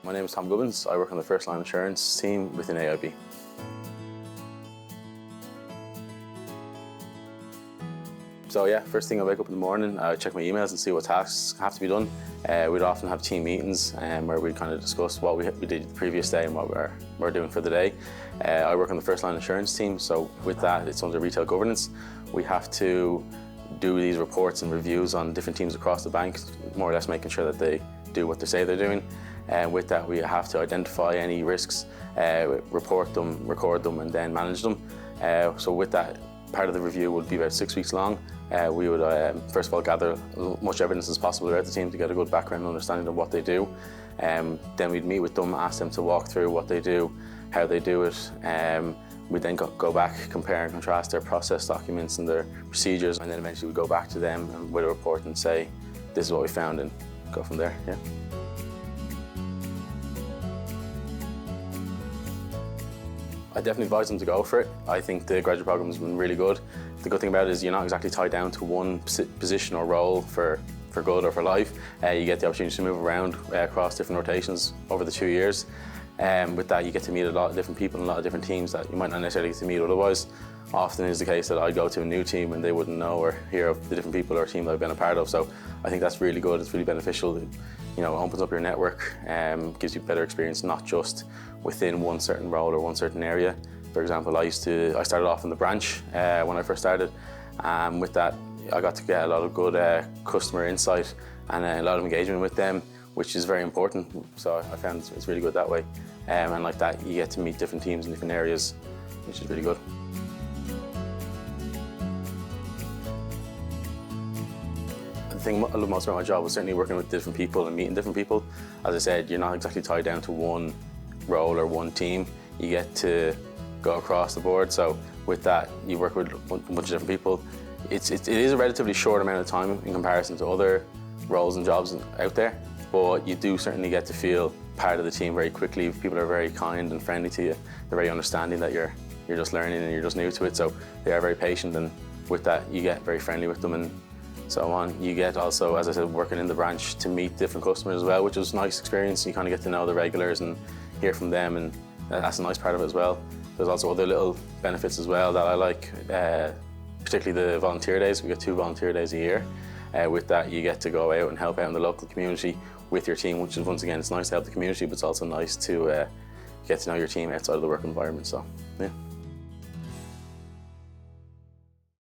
My name is Tom Gubbins. I work on the first line insurance team within AIB. So yeah, first thing I wake up in the morning, I check my emails and see what tasks have to be done. We'd often have team meetings where we'd kind of discuss what we did the previous day and what we're doing for the day. I work on the first line insurance team, so with that it's under retail governance. We have to do these reports and reviews on different teams across the bank, more or less making sure that they do what they say they're doing. And with that we have to identify any risks, report them, record them and then manage them. So with that, part of the review would be about 6 weeks long. We would first of all gather as much evidence as possible about the team to get a good background understanding of what they do. Then we'd meet with them, ask them to walk through what they do, how they do it. We'd then go back, compare and contrast their process documents and their procedures, and then eventually we'd go back to them with a report and say, this is what we found, and go from there. Yeah. I definitely advise them to go for it. I think the graduate program has been really good. The good thing about it is you're not exactly tied down to one position or role for good or for life. You get the opportunity to move around across different rotations over the 2 years. With that you get to meet a lot of different people and a lot of different teams that you might not necessarily get to meet otherwise. Often is the case that I go to a new team and they wouldn't know or hear of the different people or team that I've been a part of. So I think that's really good, it's really beneficial. It, opens up your network, gives you better experience, not just within one certain role or one certain area. For example, I started off in the branch when I first started. With that, I got to get a lot of good customer insight and a lot of engagement with them, which is very important. So I found it's really good that way. And like that, you get to meet different teams in different areas, which is really good. The thing I love most about my job was certainly working with different people and meeting different people. As I said, you're not exactly tied down to one role or one team. You get to go across the board. So with that, you work with a bunch of different people. It is a relatively short amount of time in comparison to other roles and jobs out there, but you do certainly get to feel part of the team very quickly. People are very kind and friendly to you. They're very understanding that you're just learning and you're just new to it. So they are very patient, and with that, you get very friendly with them and so on. You get also, as I said, working in the branch to meet different customers as well, which was a nice experience. You kind of get to know the regulars and hear from them, and that's a nice part of it as well. There's also other little benefits as well that I like, particularly the volunteer days. We get 2 volunteer days a year. With that, you get to go out and help out in the local community with your team, which is, once again, it's nice to help the community, but it's also nice to get to know your team outside of the work environment. So, yeah.